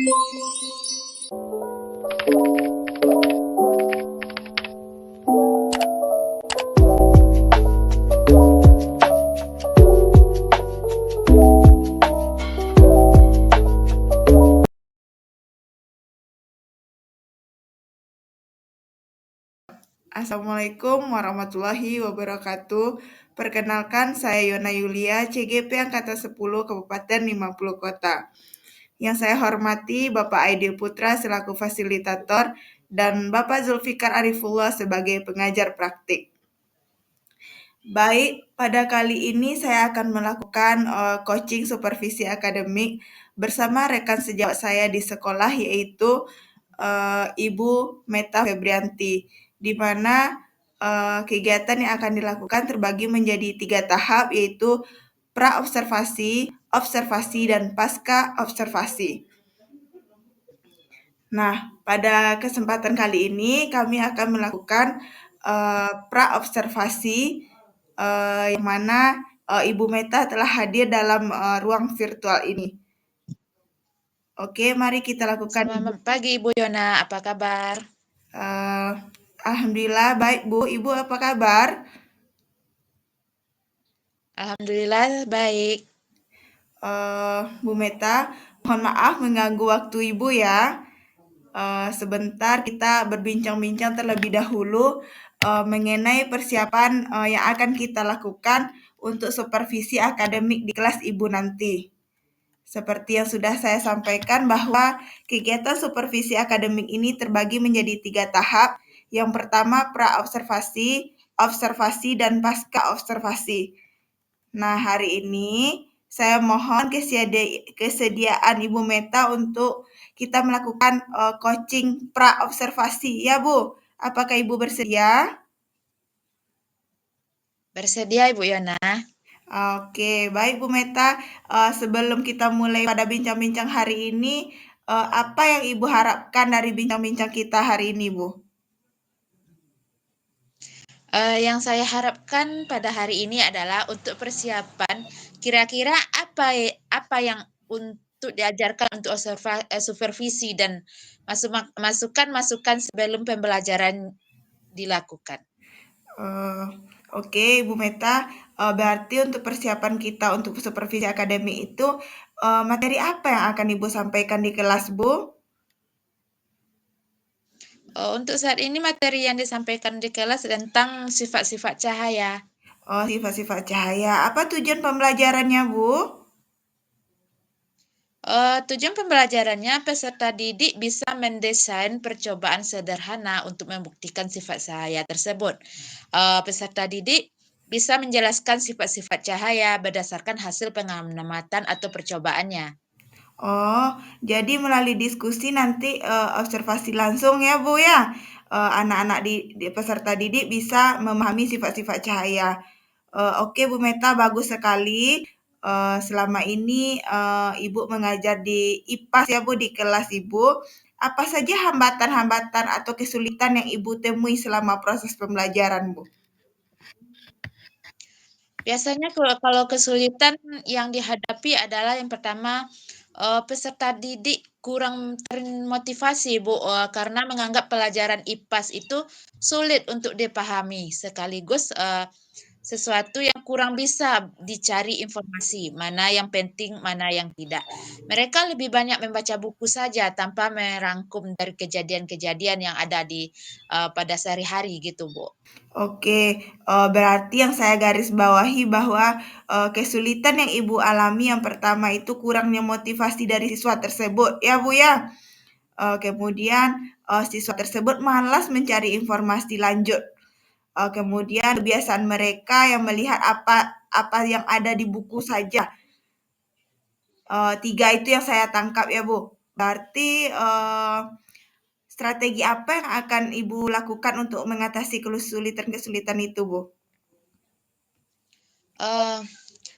Assalamualaikum warahmatullahi wabarakatuh. Perkenalkan, saya Yona Yulia, CGP Angkatan 10 Kabupaten 50 Kota. Yang saya hormati Bapak Aidil Putra selaku fasilitator dan Bapak Zulfikar Arifullah sebagai pengajar praktik. Baik, pada kali ini saya akan melakukan coaching supervisi akademik bersama rekan sejawat saya di sekolah, yaitu Ibu Meta Febrianti, di mana kegiatan yang akan dilakukan terbagi menjadi 3 tahap, yaitu pra-observasi, observasi, dan pasca observasi. Nah, pada kesempatan kali ini kami akan melakukan pra-observasi, yang mana Ibu Meta telah hadir dalam ruang virtual ini. Oke, mari kita lakukan. Selamat pagi Ibu Yona, apa kabar? Alhamdulillah baik Bu. Ibu apa kabar? Alhamdulillah baik. Bu Meta, mohon maaf mengganggu waktu Ibu ya. Sebentar kita berbincang-bincang terlebih dahulu mengenai persiapan yang akan kita lakukan untuk supervisi akademik di kelas Ibu nanti. Seperti yang sudah saya sampaikan bahwa kegiatan supervisi akademik ini terbagi menjadi 3 tahap. Yang pertama pra-observasi, observasi, dan pasca observasi. Nah, hari ini saya mohon kesediaan Ibu Meta untuk kita melakukan coaching pra-observasi. Ya Bu, apakah Ibu bersedia? Bersedia Ibu Yona? Oke, baik Bu Meta. Sebelum kita mulai pada bincang-bincang hari ini, apa yang Ibu harapkan dari bincang-bincang kita hari ini, Bu? Yang saya harapkan pada hari ini adalah untuk persiapan, kira-kira apa yang untuk diajarkan untuk supervisi dan masukan-masukan sebelum pembelajaran dilakukan. Oke, Bu Meta, berarti untuk persiapan kita untuk supervisi akademik itu, materi apa yang akan Ibu sampaikan di kelas, Bu? Untuk saat ini materi yang disampaikan di kelas tentang sifat-sifat cahaya. Oh, sifat-sifat cahaya. Apa tujuan pembelajarannya, Bu? Tujuan pembelajarannya, peserta didik bisa mendesain percobaan sederhana untuk membuktikan sifat cahaya tersebut. Peserta didik bisa menjelaskan sifat-sifat cahaya berdasarkan hasil pengamatan atau percobaannya. Oh, jadi melalui diskusi nanti observasi langsung ya, Bu ya. Anak-anak peserta didik bisa memahami sifat-sifat cahaya. Oke, Bu Meta, bagus sekali. Selama ini Ibu mengajar di IPAS ya, Bu, di kelas Ibu. Apa saja hambatan-hambatan atau kesulitan yang Ibu temui selama proses pembelajaran, Bu? Biasanya kalau kesulitan yang dihadapi adalah yang pertama, peserta didik kurang termotivasi, Bu, karena menganggap pelajaran IPAS itu sulit untuk dipahami, sekaligus sesuatu yang kurang bisa dicari informasi, mana yang penting, mana yang tidak. Mereka lebih banyak membaca buku saja tanpa merangkum dari kejadian-kejadian yang ada pada sehari-hari gitu, Bu. Oke, berarti yang saya garis bawahi bahwa kesulitan yang Ibu alami yang pertama itu kurangnya motivasi dari siswa tersebut, ya Bu ya. Kemudian siswa tersebut malas mencari informasi lanjut. Kemudian kebiasaan mereka yang melihat apa yang ada di buku saja. 3 itu yang saya tangkap ya Bu. Berarti strategi apa yang akan Ibu lakukan untuk mengatasi kesulitan-kesulitan itu, Bu?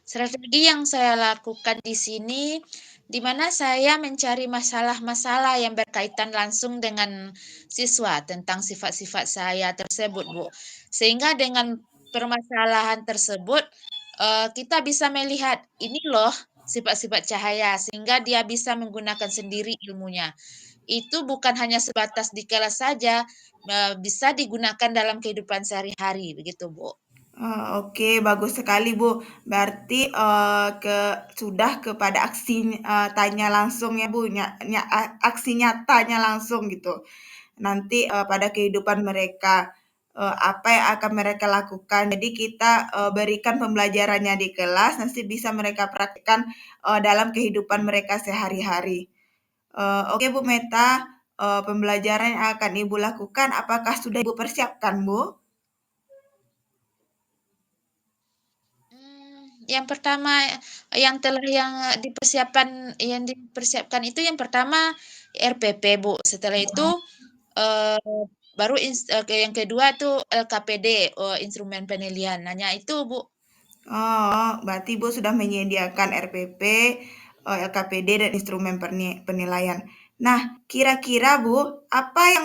Strategi yang saya lakukan di sini, di mana saya mencari masalah-masalah yang berkaitan langsung dengan siswa tentang sifat-sifat saya tersebut, Bu. Sehingga dengan permasalahan tersebut, kita bisa melihat ini loh sifat-sifat cahaya sehingga dia bisa menggunakan sendiri ilmunya. Itu bukan hanya sebatas di kelas saja, bisa digunakan dalam kehidupan sehari-hari, begitu, Bu. Oke, bagus sekali, Bu. Berarti, sudah kepada aksi, tanya langsung ya, Bu, aksi nyatanya langsung gitu. Nanti, pada kehidupan mereka, apa yang akan mereka lakukan. Jadi kita, berikan pembelajarannya di kelas, nanti bisa mereka praktikkan, dalam kehidupan mereka sehari-hari. Oke, Bu Meta, pembelajaran yang akan Ibu lakukan apakah sudah Ibu persiapkan, Bu? Yang pertama yang dipersiapkan itu yang pertama RPP, Bu. Setelah itu eh, baru yang kedua tuh LKPD, instrumen penilaian. Hanya itu, Bu. Oh, berarti Ibu sudah menyediakan RPP, LKPD, dan instrumen penilaian. Nah, kira-kira Bu, apa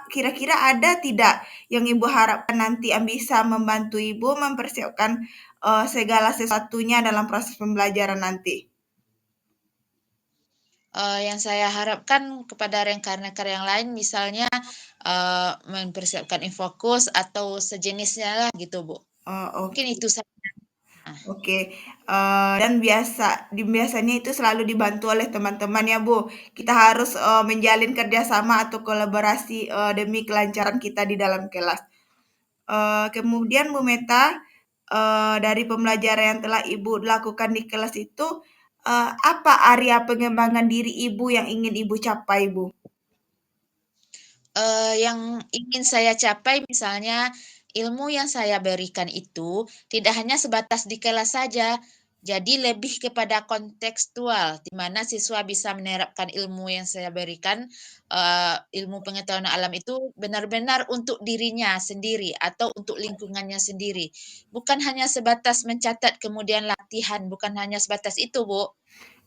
kira-kira ada tidak yang Ibu harapkan nanti yang bisa membantu Ibu mempersiapkan segala sesuatunya dalam proses pembelajaran nanti? Yang saya harapkan kepada rekan-rekan yang lain, misalnya mempersiapkan infokus atau sejenisnya lah gitu, Bu. Mungkin Oke. itu saja. Oke, dan biasanya itu selalu dibantu oleh teman-teman ya, Bu. Kita harus, menjalin kerjasama atau kolaborasi, demi kelancaran kita di dalam kelas. Kemudian Bu Meta, dari pembelajaran yang telah Ibu lakukan di kelas itu, apa area pengembangan diri Ibu yang ingin Ibu capai, Bu? Yang ingin saya capai misalnya ilmu yang saya berikan itu tidak hanya sebatas di kelas saja, jadi lebih kepada kontekstual, di mana siswa bisa menerapkan ilmu yang saya berikan, ilmu pengetahuan alam itu benar-benar untuk dirinya sendiri atau untuk lingkungannya sendiri. Bukan hanya sebatas mencatat kemudian latihan, bukan hanya sebatas itu, Bu.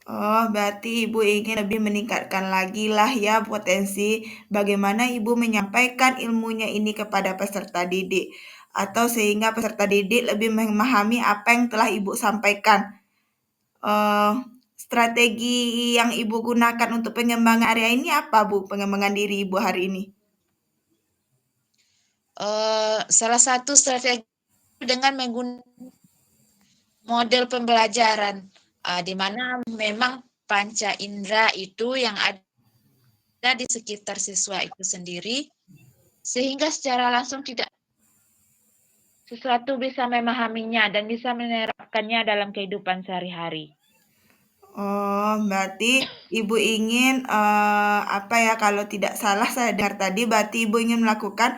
Oh, berarti Ibu ingin lebih meningkatkan lagi lah ya potensi bagaimana Ibu menyampaikan ilmunya ini kepada peserta didik. Atau sehingga peserta didik lebih memahami apa yang telah Ibu sampaikan. Eh, Strategi yang Ibu gunakan untuk pengembangan area ini apa, Bu? Pengembangan diri Ibu hari ini? Salah satu strategi dengan menggunakan model pembelajaran, di mana memang panca indera itu yang ada di sekitar siswa itu sendiri, sehingga secara langsung tidak sesuatu bisa memahaminya dan bisa menerapkannya dalam kehidupan sehari-hari. Oh, berarti Ibu ingin, apa ya, kalau tidak salah saya dengar tadi, berarti Ibu ingin melakukan,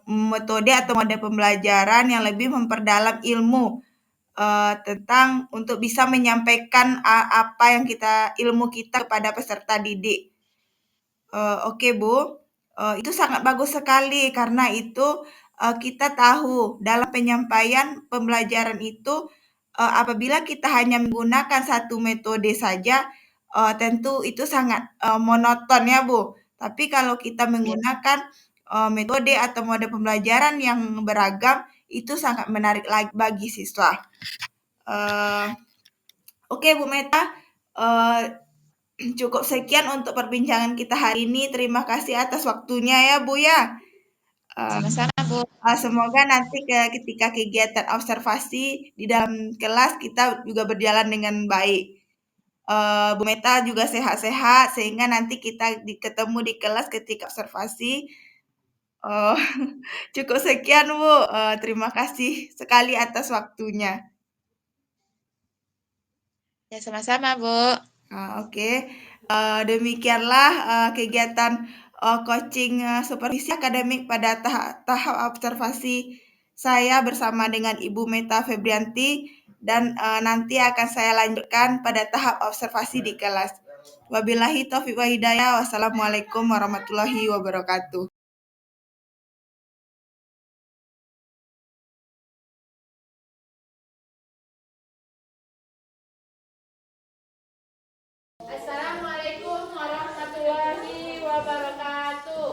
metode atau mode pembelajaran yang lebih memperdalam ilmu, tentang untuk bisa menyampaikan apa yang ilmu kita kepada peserta didik. Oke Bu, itu sangat bagus sekali karena itu, kita tahu dalam penyampaian pembelajaran itu, apabila kita hanya menggunakan satu metode saja, tentu itu sangat, monoton ya Bu. Tapi kalau kita Ya. menggunakan, metode atau mode pembelajaran yang beragam, itu sangat menarik bagi siswa. Eee, oke Bu Meta, eee cukup sekian untuk perbincangan kita hari ini. Terima kasih atas waktunya ya, Bu, ya. Eee, Sama-sama, Bu. Semoga nanti ketika kegiatan observasi di dalam kelas kita juga berjalan dengan baik. Bu Meta juga sehat-sehat sehingga nanti kita ketemu di kelas ketika observasi. Eee, Cukup sekian, Bu, terima kasih sekali atas waktunya. Ya, sama-sama, Bu. Oke. Demikianlah, kegiatan, coaching, supervisi akademik pada tahap observasi saya bersama dengan Ibu Meta Febrianti dan, nanti akan saya lanjutkan pada tahap observasi di kelas. Wabillahi taufiq wa hidayah. Wassalamualaikum warahmatullahi wabarakatuh. Assalamualaikum warahmatullahi wabarakatuh.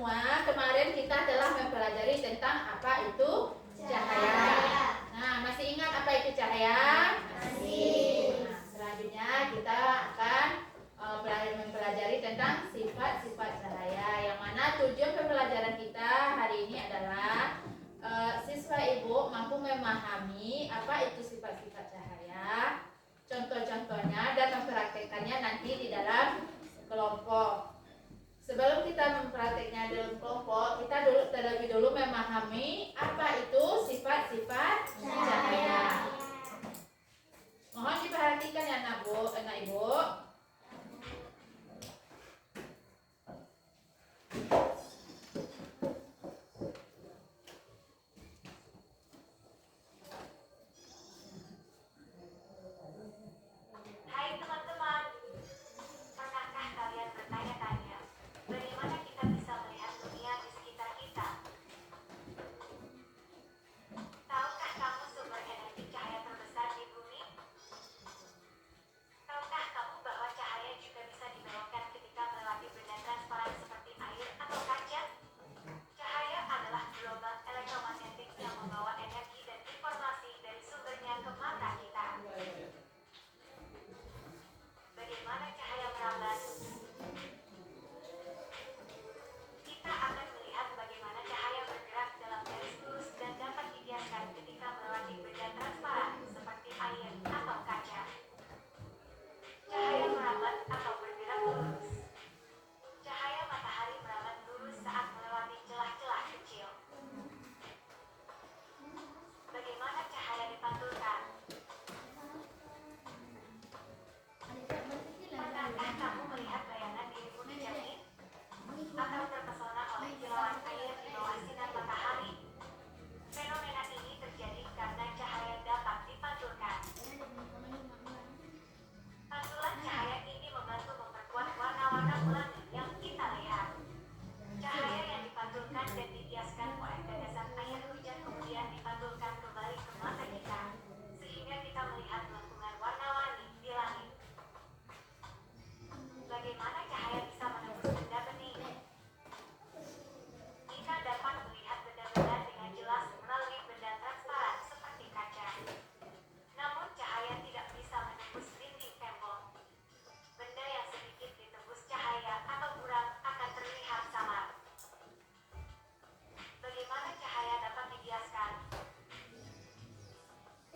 semua, kemarin kita telah mempelajari tentang apa itu cahaya. Nah, masih ingat apa itu cahaya? Masih. Nah, selanjutnya kita akan mempelajari tentang sifat-sifat cahaya, yang mana tujuan pembelajaran kita hari ini adalah siswa ibu mampu memahami apa itu sifat-sifat cahaya, contoh-contohnya, dan mempraktekkannya nanti di dalam kelompok. Sebelum kita memprakteknya dalam kelompok, kita terlebih dulu memahami apa itu sifat-sifat cahaya. Mohon diperhatikan ya anak ibu. Hai teman-teman, pernahkah kalian bertanya-tanya bagaimana kita bisa melihat dunia di sekitar kita? Tahukah kamu sumber energi cahaya terbesar di bumi? Tahukah kamu bahwa cahaya juga bisa dibelokkan ketika melewati benda transparan seperti air atau kaca? Cahaya adalah gelombang elektromagnetik yang membawa energi dan informasi dari sumbernya ke mata kita. Bagaimana cahaya merambat? Kita akan melihat bagaimana cahaya bergerak dalam garis lurus dan dapat dibiarkan ketika melewati benda transparan seperti air atau kaca. Cahaya merambat atau bergerak lurus. Cahaya matahari merambat lurus saat melewati celah-celah kecil. Bagaimana cahaya dipantulkan? Pernahkah kamu melihat bayangan dirimu di cermin? Atau terpesona oleh kilauan air di bawah sinar matahari? Fenomena ini terjadi karena cahaya dapat dipantulkan. Pantulan cahaya ini membantu memperkuat warna-warna pelangi yang kita lihat. Cahaya yang dipantulkan dan dibiaskan oleh tetesan air hujan kemudian dipantulkan kembali ke mata kita, sehingga kita melihat lengkungan warna-warni di langit. Bagaimana cahaya bisa menembus benda bening? Kita dapat melihat benda-benda dengan jelas melalui benda transparan seperti kaca. Namun cahaya tidak bisa menembus dinding tembok. Benda yang sedikit ditembus cahaya atau buram akan terlihat samar. Bagaimana cahaya dapat dibiaskan?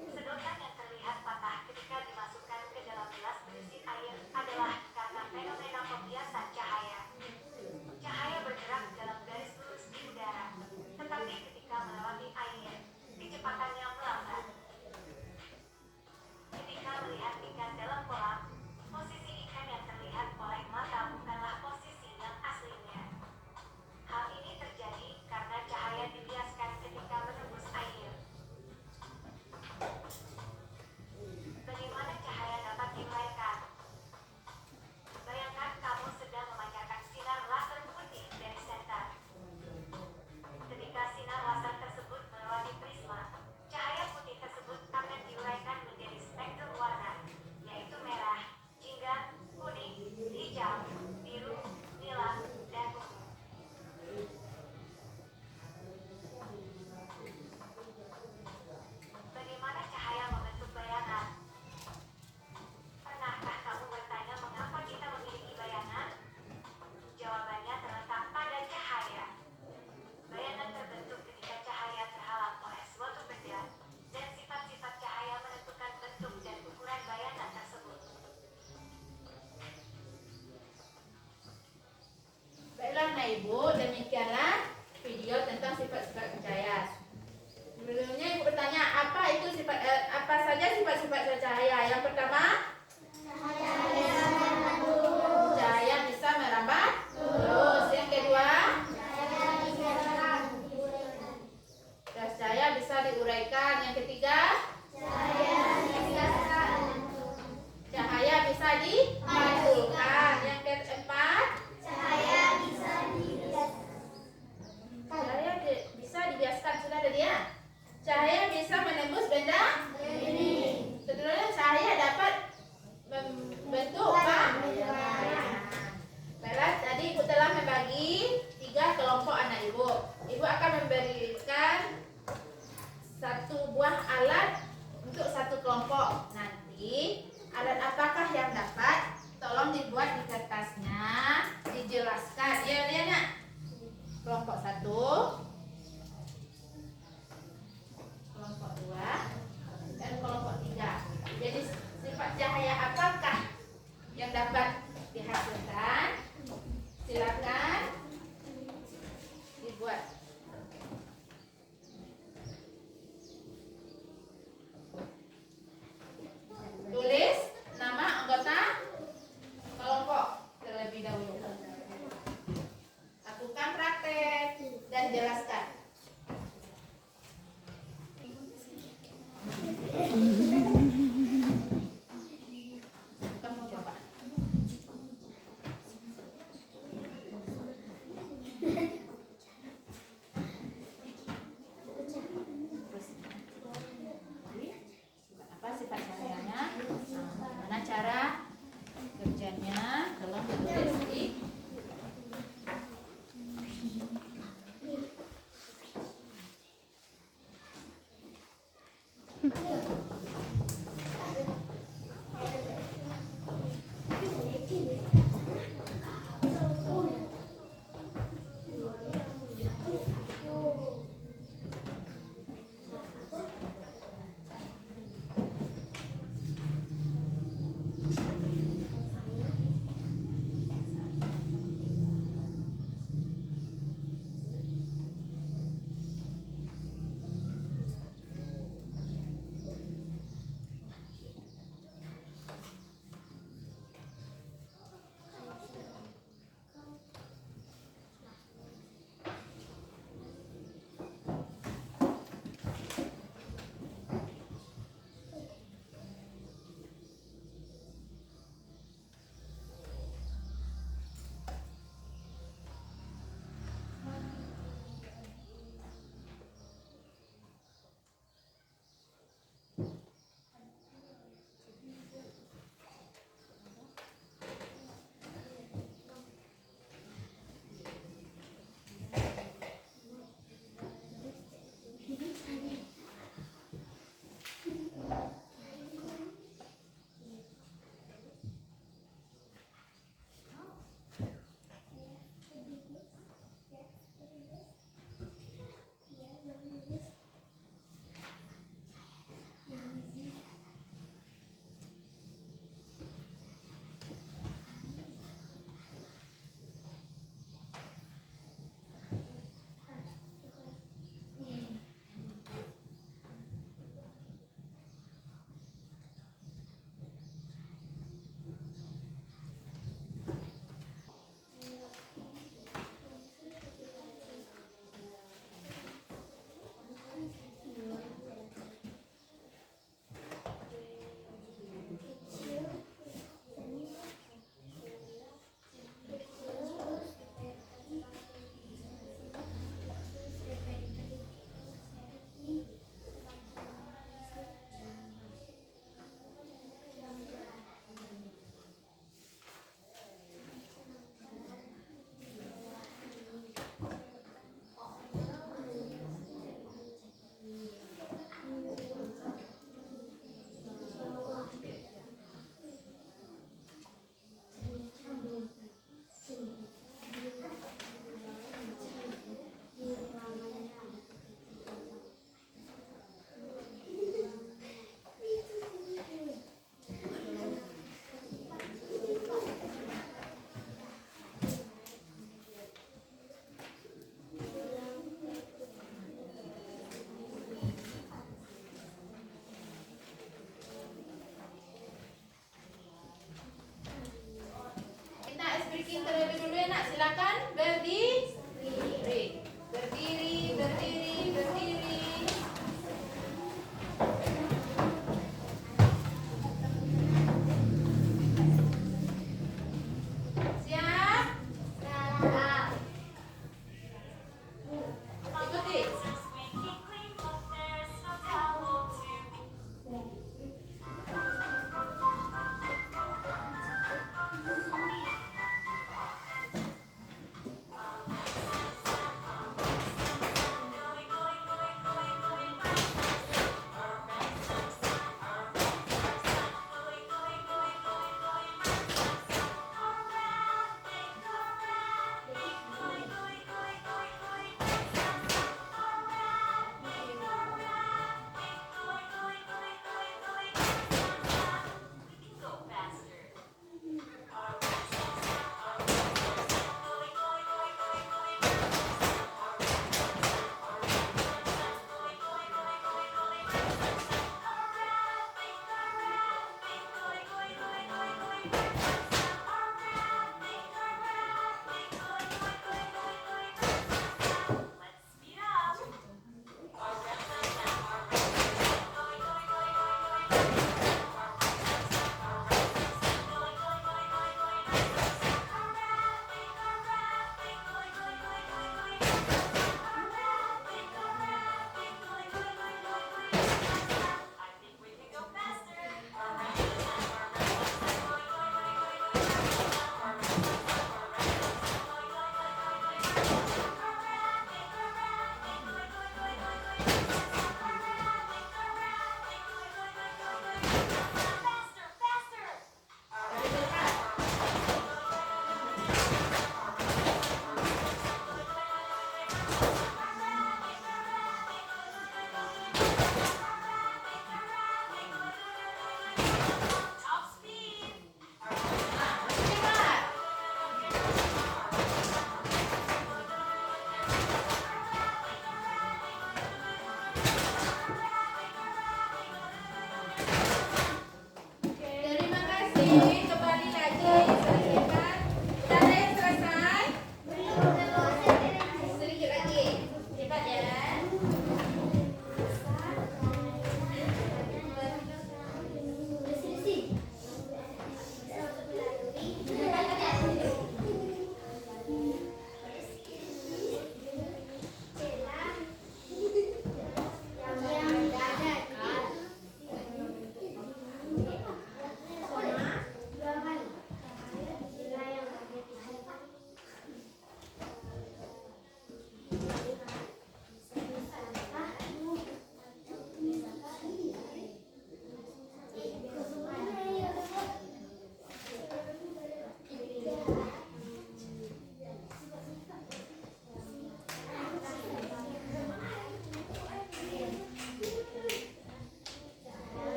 Sedotan yang terlihat patah ketika dimasukkan ke dalam gelas berisi air adalah karena fenomena pembiasan cahaya. Cahaya bergerak dalam garis lurus di udara, tetapi ketika melewati air, kecepatannya melambat. Ketika melihat ikan dalam kolam, posisi ikan yang terlihat oleh mata bukanlah posisi yang aslinya. Hal ini terjadi karena cahaya dibiaskan ketika menembus air. Bagaimana cahaya dapat diuraikan? Bayangkan kamu sedang memancarkan sinar laser putih dari senter. Ketika sinar laser tersebut melewati prisma, cahaya putih tersebut akan diuraikan menjadi spektrum warna, yaitu merah, jingga, kuning, hijau, biru, nila, dan ungu. Bagaimana cahaya membentuk bayangan? Pernahkah kamu bertanya mengapa kita memiliki bayangan? Jawabannya terletak pada cahaya. Bayangan terbentuk ketika cahaya terhalang oleh suatu benda, dan sifat-sifat cahaya menentukan bentuk dan ukuran bayangan tersebut. Baiklah anak ibu, demikianlah video tentang sifat-sifat cahaya. Sebelumnya ibu bertanya apa saja sifat-sifat cahaya. Yang pertama, cahaya bisa merambat lurus. Yang kedua, cahaya bisa diuraikan. Yang ketiga, cahaya bisa dipantulkan. Yang keempat, cahaya bisa dibiaskan. Sudah ada dia. Cahaya bisa menembus benda. Seterusnya cahaya kelompok 1, kelompok 2, dan kelompok 3. Jadi sifat cahaya apakah yang dapat dihasilkan? Silakan dibuat. Tulis nama anggota kelompok terlebih dahulu. Lakukan praktek dan jelaskan. Kamu coba. Apa sifat cahayanya? Bagaimana cara kerjanya? Tolong ditulis di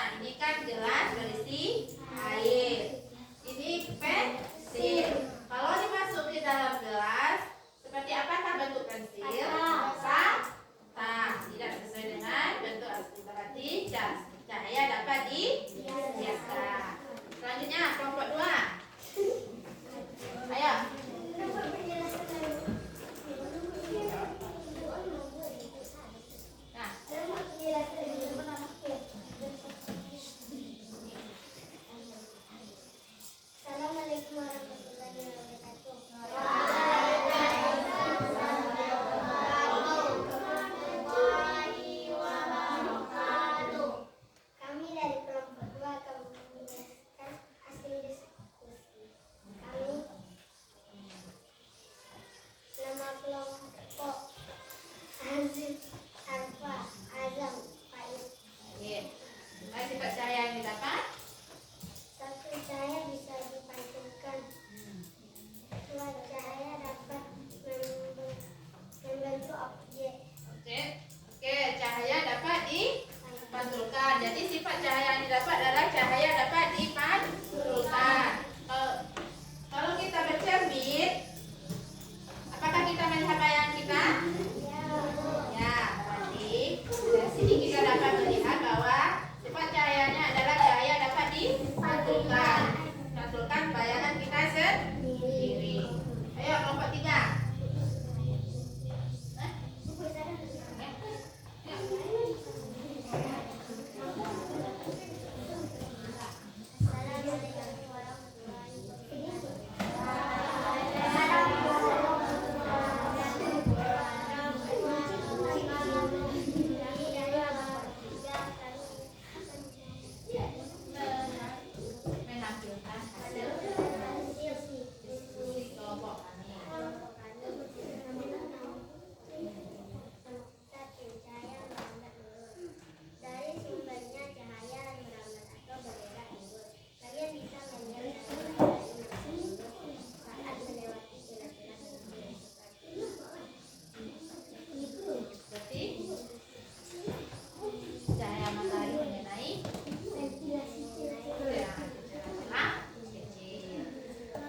Nah, ini kan gelas berisi air. Ini pensil. Kalau dimasuki dalam gelas, seperti apakah bentuk pensil? Kotak. Tidak sesuai dengan bentuk asli. Berarti cahaya dapat dihiaskan. Selanjutnya kelompok 2. Ayo. Nah, Assalamualaikum warahmatullahi wabarakatuh. Kami dari kelompok 2 akan menjelaskan hasil diskusi kami. Nama kelompok Azim, Arfa, Azam, Faiz. oke. Nah, sifat cahaya yang didapat. Satu, cahaya bisa dipantulkan. Dua, cahaya dapat membentuk objek. Oke, cahaya dapat dipantulkan. Jadi sifat cahaya yang didapat adalah cahaya dapat dipantulkan. Kalau kita bercermin, apakah kita melihat bayangan kita? Ya, berarti dari sini kita dapat melihat bahwa sifat cahayanya adalah cahaya dapat dipantulkan. Pantulkan bayangan kita sendiri. Ayo kelompok 3. Assalamualaikum warahmatullahi Menampilkan hasil diskusi kelompok kami. Satu, cahaya merambat lurus. Dari sumbernya cahaya merambat atau bergerak lurus. Kalian bisa melihat dari matahari saat melewati celah-celah sumber Seperti cahaya matahari mengenai celah kecil.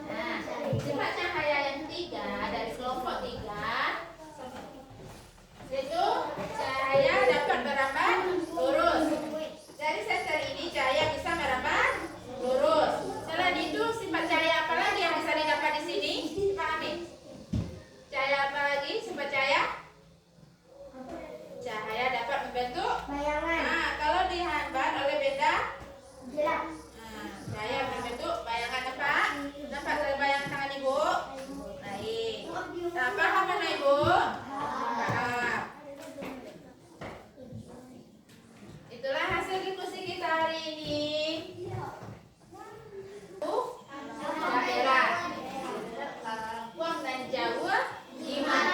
Nah, sifat cahaya yang ketiga dari kelompok 3 yaitu cahaya dapat merambat lurus. Dari senter ini cahaya bisa merambat lurus. Selain itu sifat cahaya apa lagi yang bisa didapat di sini? Pahami? Cahaya apa lagi? Sifat cahaya? Cahaya dapat membentuk. bayangan. Nah, kalau dihambat oleh benda, Jelas. nah, cahaya berbentuk bayangan apa? Nampak dari bayangan tangan ibu? Baik. Nah, paham mana ibu? Paham. Itulah hasil diskusi kita hari ini. Daerah Lampung dan Jawa Gimana?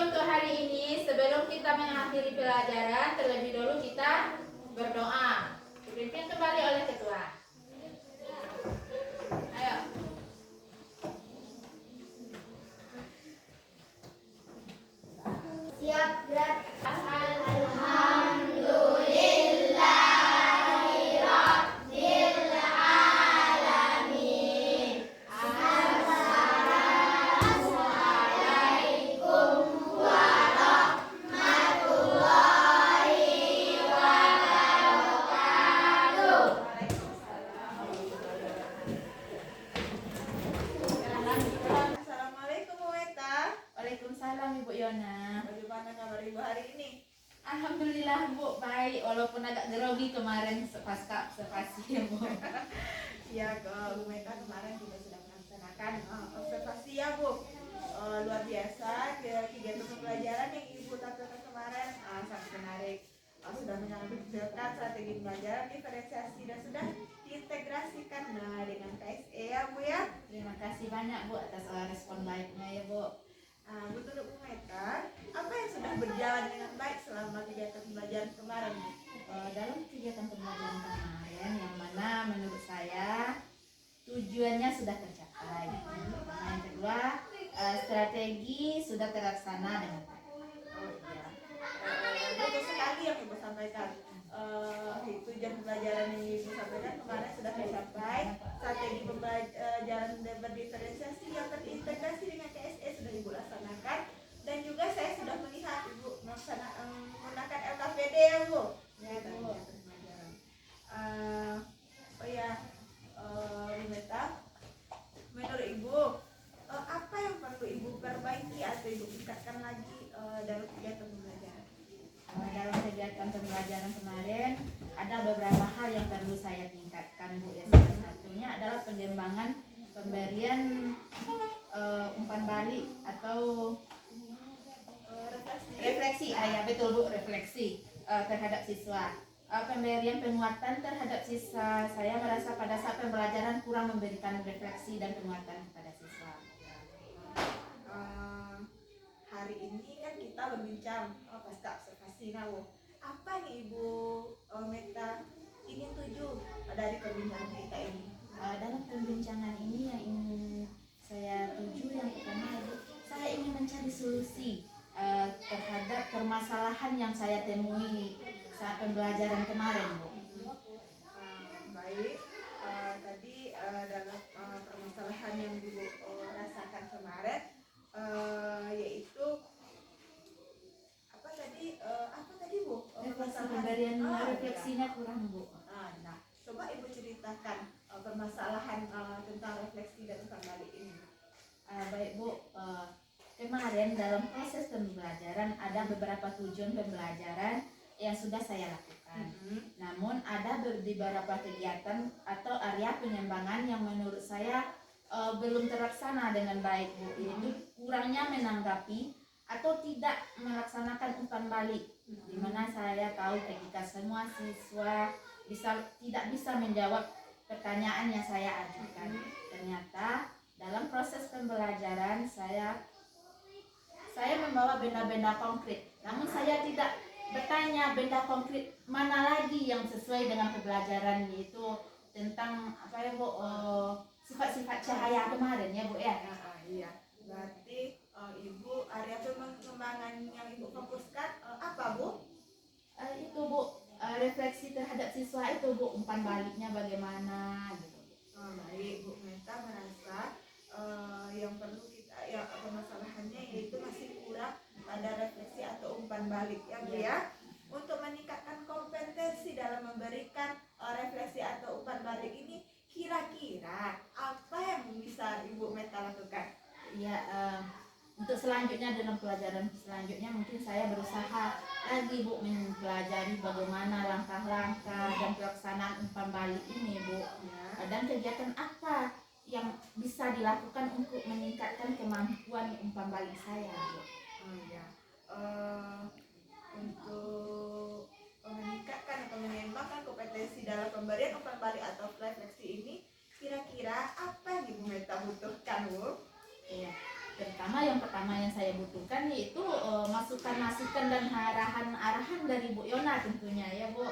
untuk hari ini sebelum kita mengakhiri pelajaran terlebih dahulu kita berdoa. Dipimpin kembali oleh ketua. Ayo. Siap, gerak. Assalamualaikum Bu Meta. Waalaikumsalam Ibu Yona. Bagaimana kabar Ibu hari ini? Alhamdulillah Bu, baik walaupun agak grogi kemarin pasca observasi ya Bu. Ya, Bu Meta kemarin kita sudah melaksanakan observasi ya Bu. Luar biasa kegiatan pembelajaran yang Ibu tampilkan kemarin sangat menarik. Sudah menampilkan strategi pembelajaran diferensiasi dan sudah diintegrasikan dengan KSE ya Bu ya. Terima kasih banyak Bu atas respon baiknya ya Bu. Menurut Bu Meta, apa yang sudah berjalan dengan baik selama kegiatan pembelajaran kemarin Bu? Dalam kegiatan pembelajaran kemarin yang mana menurut saya tujuannya sudah tercapai. Nah, yang kedua, strategi sudah terlaksana dengan baik. Oh iya, betul sekali yang Ibu sampaikan. Tujuan pembelajaran yang Ibu sampaikan kemarin sudah tercapai. Strategi pembelajaran berdiferensiasi yang terintegrasi dengan KSE sudah Ibu laksanakan. Dan juga saya sudah melihat Ibu menggunakan LKPD ya Bu. Ya, Bu. Oh ya, Bu Meta, menurut Ibu apa yang perlu Ibu perbaiki atau Ibu tingkatkan lagi dalam kegiatan pembelajaran? Dalam kegiatan pembelajaran kemarin ada beberapa hal yang perlu saya tingkatkan Bu. Ya, salah satunya adalah pengembangan pemberian umpan balik atau refleksi. Ya betul Bu, refleksi terhadap siswa. Pemberian penguatan terhadap siswa, saya merasa pada saat pembelajaran kurang memberikan refleksi dan penguatan kepada siswa. Hari ini kan kita berbincang pasca observasi Bu. Apa nih Ibu Meta ingin tuju dari perbincangan kita ini? Dalam perbincangan ini yang ingin saya tuju yang pertama Bu, saya ingin mencari solusi terhadap permasalahan yang saya temui saat pembelajaran kemarin Bu. Baik, tadi dalam permasalahan yang Ibu rasakan kemarin yaitu apa tadi Bu? Pemberian refleksinya kurang Bu. Nah, coba Ibu ceritakan permasalahan tentang refleksi dan umpan balik ini. Baik Bu, kemarin dalam proses pembelajaran ada beberapa tujuan pembelajaran yang sudah saya lakukan. Namun ada beberapa kegiatan atau area pengembangan yang menurut saya belum terlaksana dengan baik Bu. Yaitu kurangnya menanggapi atau tidak melaksanakan umpan balik, di mana saya tahu ketika semua siswa tidak bisa menjawab pertanyaan yang saya ajukan. Ternyata dalam proses pembelajaran saya membawa benda-benda konkret, namun saya tidak bertanya benda konkret mana lagi yang sesuai dengan pembelajaran, yaitu tentang apa ya Bu, sifat-sifat cahaya kemarin ya Bu ya. Iya, berarti Ibu area pengembangan yang Ibu fokuskan apa Bu? Itu Bu, refleksi terhadap siswa itu Bu, umpan baliknya bagaimana gitu. Baik, Bu Meta merasa yang perlu kita permasalahannya yaitu masih kurang pada refleksi atau umpan balik ya Bu ya. Untuk meningkatkan kompetensi dalam memberikan refleksi atau umpan balik ini, kira-kira apa yang bisa Ibu Meta lakukan? Ya, untuk selanjutnya dalam pelajaran selanjutnya mungkin saya berusaha lagi Bu mempelajari bagaimana langkah-langkah dan pelaksanaan umpan balik ini Bu. Dan kegiatan apa yang bisa dilakukan untuk meningkatkan kemampuan umpan balik saya Bu. Untuk meningkatkan atau mengembangkan kompetensi dalam pemberian umpan balik atau refleksi ini, kira-kira apa yang Ibu Meta butuhkan Bu? Iya, yang pertama pertama yang saya butuhkan yaitu masukan-masukan dan arahan-arahan dari Bu Yona tentunya ya Bu.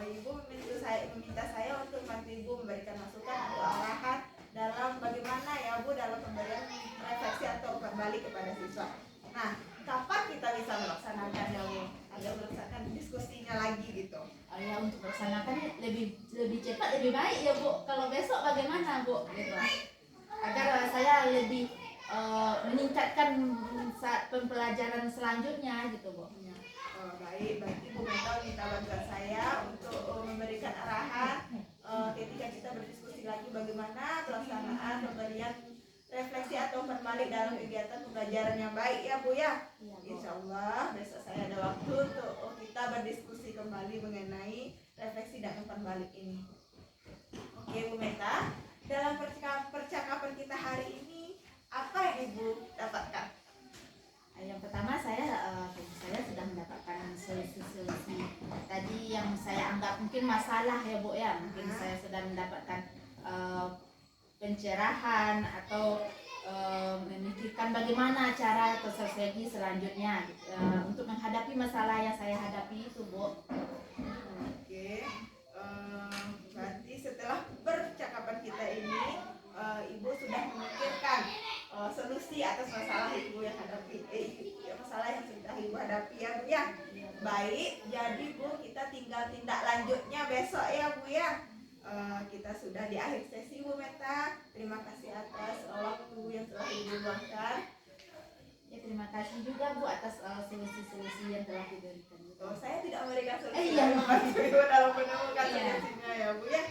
Ibu meminta saya untuk bantu Ibu memberikan masukan atau arahan dalam bagaimana ya Bu dalam pemberian refleksi atau berbalik kepada siswa. Nah, kapan kita bisa melaksanakan ya Bu? Agar melaksanakan diskusinya lagi gitu. Ya untuk melaksanakan lebih cepat lebih baik ya Bu. Kalau besok bagaimana Bu? Gitu. Agar saya lebih meningkatkan saat pembelajaran selanjutnya gitu Bu. Ya. Baik, berarti Bu Meta minta bantuan saya untuk memberikan arahan ketika kita berdiskusi lagi bagaimana pelaksanaan pemberian refleksi atau berbalik dalam kegiatan pembelajaran yang baik ya Bu ya. Iya, Bu. Insya Allah besok saya ada waktu untuk kita berdiskusi kembali mengenai refleksi dan umpan balik ini. Oke Bu Meta, dalam percakapan kita hari ini apa yang Ibu dapatkan? Yang pertama saya sudah mendapatkan solusi-solusi tadi yang saya anggap mungkin masalah ya Bu ya. Mungkin saya sudah mendapatkan pencerahan atau memikirkan bagaimana cara atau strategi selanjutnya untuk menghadapi masalah yang saya hadapi itu Bu. Oke, berarti setelah percakapan kita ini Ibu sudah memikirkan solusi atas masalah Ibu yang hadapi, masalah yang sudah Ibu hadapi ya Bu ya. Baik, jadi Bu kita tinggal tindak lanjutnya besok ya Bu ya. Kita sudah di akhir sesi Bu Meta. Terima kasih atas waktu yang telah Ibu luangkan. Ya terima kasih juga Bu atas solusi-solusi yang telah diberikan. Saya tidak memberikan solusi, Iya. membantu Ibu dalam menemukan Iya. solusinya ya Bu ya.